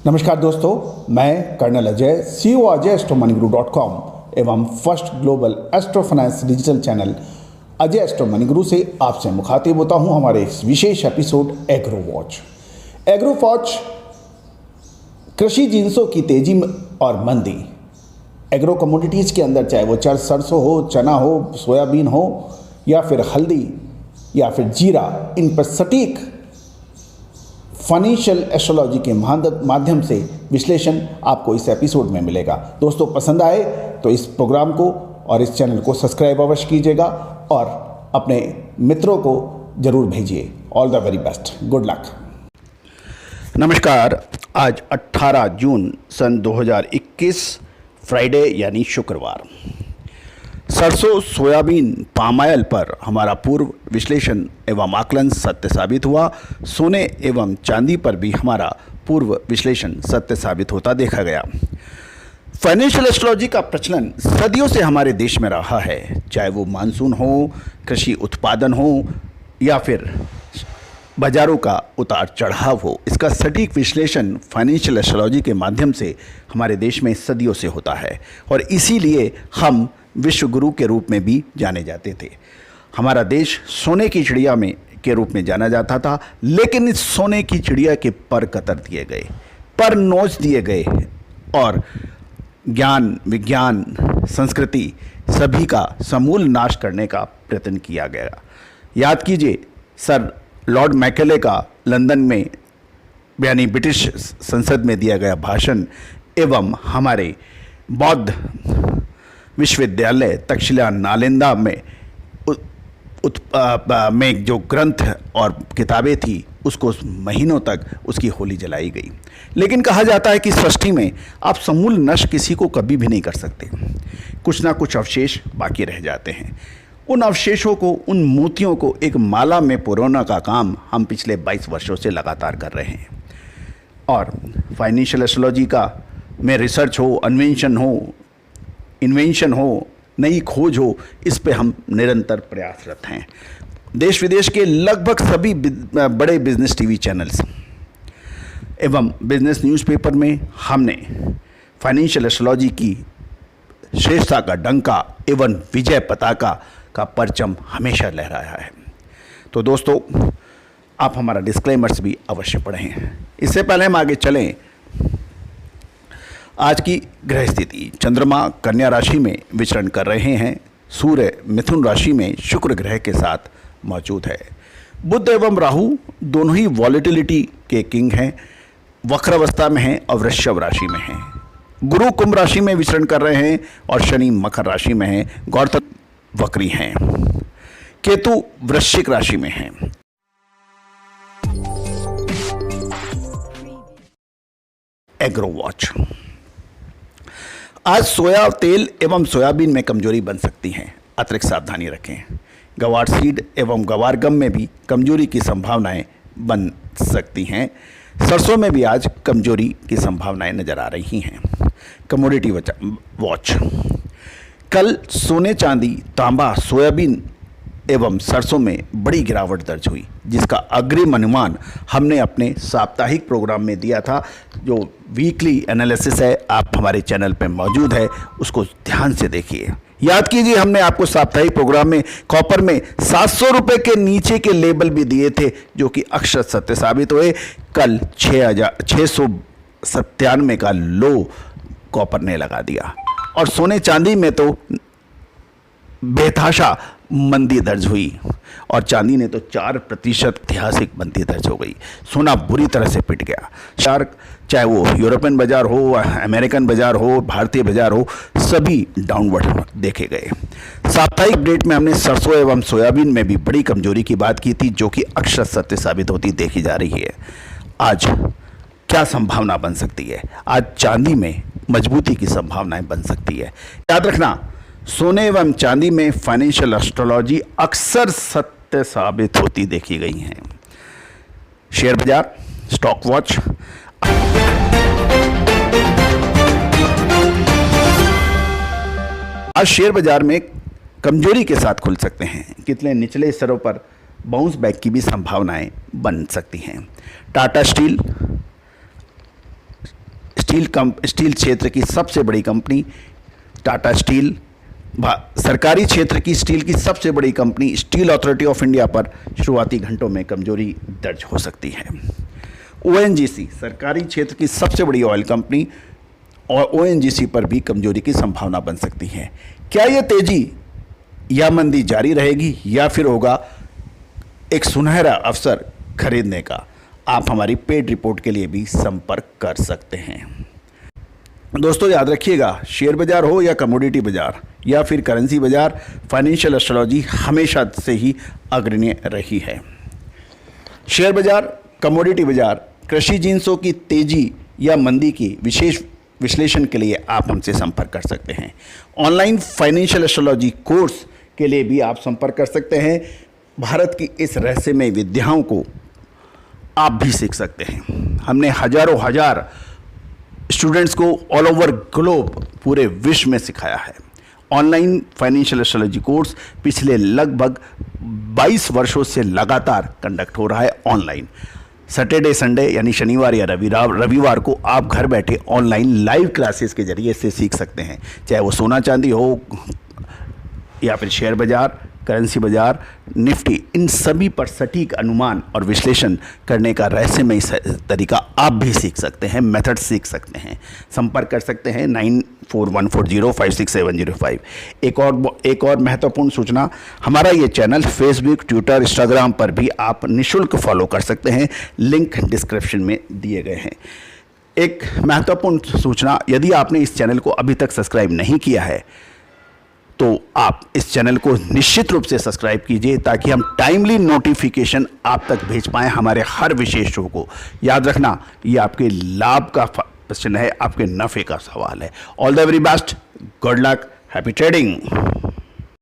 नमस्कार दोस्तों, मैं कर्नल अजय, CEO अजय एवं first global astro finance digital channel Ajay astro money guru से आपसे मुखातिब होता हूं हमारे इस विशेष episode agro watch. Agro watch कृषि जिन्सों की तेजी और मंदी, एग्रो कमोडिटीज़ के अंदर, चाहे वो सरसों हो, चना हो, सोयाबीन हो या फिर हल्दी या फिर जीरा, इन पर सटीक फाइनेंशियल एस्ट्रोलॉजी के माध्यम से विश्लेषण आपको इस एपिसोड में मिलेगा। दोस्तों, पसंद आए तो इस प्रोग्राम को और इस चैनल को सब्सक्राइब अवश्य कीजिएगा और अपने मित्रों को जरूर भेजिए। All the very best, good luck. नमस्कार, आज 18 जून सन 2021 फ्राइडे यानी शुक्रवार। सरसों, सोयाबीन, पाम ऑयल पर हमारा पूर्व विश्लेषण एवं आकलन सत्य साबित हुआ। सोने एवं चांदी पर भी हमारा पूर्व विश्लेषण सत्य साबित होता देखा गया। फाइनेंशियल एस्ट्रोलॉजी का प्रचलन सदियों से हमारे देश में रहा है, चाहे वो मानसून हो, कृषि उत्पादन हो या फिर बाजारों का उतार चढ़ाव हो। इसका सटीक विश्लेषण फाइनेंशियल एस्ट्रोलॉजी के माध्यम से हमारे देश में सदियों से होता है और इसीलिए हम विश्व गुरु के रूप में भी जाने जाते थे। हमारा देश सोने की चिड़िया में के रूप में जाना जाता था, लेकिन इस सोने की चिड़िया के पर कतर दिए गए, पर नोच दिए गए और ज्ञान, विज्ञान, संस्कृति सभी का समूल नाश करने का प्रयत्न किया गया। याद कीजिए, सर लॉर्ड मैकेले का लंदन में यानी ब्रिटिश संसद में दिया गया भाषण एवं हमारे बौद्ध विश्वविद्यालय तक्षशिला नालंदा में में जो ग्रंथ और किताबें थी, उसको महीनों तक उसकी होली जलाई गई। लेकिन कहा जाता है कि सृष्टि में आप समूल नष्ट किसी को कभी भी नहीं कर सकते, कुछ ना कुछ अवशेष बाकी रह जाते हैं। उन अवशेषों को, उन मोतियों को एक माला में पिरोने का काम हम पिछले 22 वर्षों से लगातार कर रहे हैं। और फाइनेंशियल एस्ट्रोलॉजी का में रिसर्च हो, इन्वेंशन हो, नई खोज हो, इस पे हम निरंतर प्रयासरत हैं। देश विदेश के लगभग सभी बड़े बिजनेस टीवी चैनल्स एवं बिजनेस न्यूज़पेपर में हमने फाइनेंशियल एस्ट्रोलॉजी की श्रेष्ठता का डंका एवं विजय पताका का परचम हमेशा लहराया है। तो दोस्तों, आप हमारा डिस्क्लेमर्स भी अवश्य पढ़ें। इससे पहले हम आगे चलें, आज की ग्रह स्थिति, चंद्रमा कन्या राशि में विचरण कर रहे हैं, सूर्य मिथुन राशि में शुक्र ग्रह के साथ मौजूद है। बुध एवं राहु दोनों ही वॉलेटिलिटी के किंग हैं, वक्रावस्था में हैं और वृषभ राशि में हैं। गुरु कुंभ राशि में विचरण कर रहे हैं और शनि मकर राशि में हैं, गौरतलब वक्री हैं। केतु वृश्चिक राशि में हैं। Agro watch. आज सोया तेल एवं सोयाबीन में कमजोरी बन सकती है, अतिरिक्त सावधानी रखें। गवार सीड एवं गवार गम में भी कमजोरी की संभावनाएं बन सकती हैं। सरसों में भी आज कमजोरी की संभावनाएं नजर आ रही हैं। Commodity watch. कल सोने, चांदी, तांबा, सोयाबीन एवं सरसों में बड़ी गिरावट दर्ज हुई, जिसका अग्रिम अनुमान हमने अपने साप्ताहिक प्रोग्राम में दिया था। जो वीकली एनालिसिस है, आप हमारे चैनल पर मौजूद है, उसको ध्यान से देखिए। याद कीजिए, हमने आपको साप्ताहिक प्रोग्राम में कॉपर में 700 रुपये के नीचे के लेबल भी दिए थे, जो कि अक्षर सत्य साबित हुए। कल 6,697 का लो कॉपर ने लगा दिया और सोने चांदी में तो बेतहाशा मंदी दर्ज हुई और चांदी ने तो 4% ऐतिहासिक मंदी दर्ज हो गई। सोना बुरी तरह से पिट गया। चाहे वो यूरोपियन बाजार हो, अमेरिकन बाजार हो, भारतीय बाजार हो, सभी डाउनवर्ड देखे गए। साप्ताहिक अपडेट में हमने सरसों एवं सोयाबीन में भी बड़ी कमजोरी की बात की थी, जो कि अक्षर सत्य साबित होती देखी जा रही है। आज क्या संभावना बन सकती है? आज चांदी में मजबूती की संभावनाएं बन सकती है। याद रखना, सोने एवं चांदी में फाइनेंशियल एस्ट्रोलॉजी अक्सर सत्य साबित होती देखी गई हैं। शेयर बाजार, स्टॉक वॉच। आज शेयर बाजार में कमजोरी के साथ खुल सकते हैं। कितने निचले स्तरों पर बाउंस बैक की भी संभावनाएं बन सकती हैं। टाटा स्टील स्टील क्षेत्र की सबसे बड़ी कंपनी टाटा स्टील, सरकारी क्षेत्र की स्टील की सबसे बड़ी company steel authority of India पर शुरुआती घंटों में कमजोरी दर्ज हो सकती है। ओएनजीसी, सरकारी क्षेत्र की सबसे बड़ी ऑयल कंपनी, और ओएनजीसी पर भी कमजोरी की संभावना बन सकती है। क्या यह तेजी या मंदी जारी रहेगी या फिर होगा एक सुनहरा अवसर खरीदने का? आप हमारी पेड रिपोर्ट के लिए भी संपर्क कर सकते हैं। दोस्तों याद रखिएगा, शेयर बाजार हो या कमोडिटी बाजार या फिर करेंसी बाजार, फाइनेंशियल एस्ट्रोलॉजी हमेशा से ही अग्रणी रही है। शेयर बाजार, कमोडिटी बाजार, कृषि जिंसों की तेजी या मंदी की विशेष विश्लेषण के लिए आप हमसे संपर्क कर सकते हैं। ऑनलाइन फाइनेंशियल एस्ट्रोलॉजी कोर्स के लिए भी आप संपर्क कर सकते हैं। भारत की इस रहस्यमय विद्याओं को आप भी सीख सकते हैं। हमने हजार स्टूडेंट्स को ऑल ओवर ग्लोब, पूरे विश्व में सिखाया है। ऑनलाइन फाइनेंशियल एस्ट्रोलॉजी कोर्स पिछले लगभग 22 वर्षों से लगातार कंडक्ट हो रहा है ऑनलाइन। सैटरडे संडे यानी शनिवार या रविवार को आप घर बैठे ऑनलाइन लाइव क्लासेस के जरिए से सीख सकते हैं, चाहे वो सोना चांदी हो या फिर शेयर बाजार, करेंसी बाजार, निफ्टी, इन सभी पर सटीक अनुमान और विश्लेषण करने का रहस्यमय तरीका आप भी सीख सकते हैं, मेथड सीख सकते हैं। संपर्क कर सकते हैं 9414056705। एक और महत्वपूर्ण सूचना, हमारा ये चैनल फेसबुक, ट्विटर, इंस्टाग्राम पर भी आप निःशुल्क फॉलो कर सकते हैं, लिंक डिस्क्रिप्शन में दिए गए हैं। एक महत्वपूर्ण सूचना, यदि आपने इस चैनल को अभी तक सब्सक्राइब नहीं किया है तो आप इस चैनल को निश्चित रूप से सब्सक्राइब कीजिए ताकि हम टाइमली नोटिफिकेशन आप तक भेज पाएँ हमारे हर विशेष शो को। याद रखना, ये आपके लाभ का प्रश्न है, आपके नफ़े का सवाल है। All the very best, good luck, happy trading.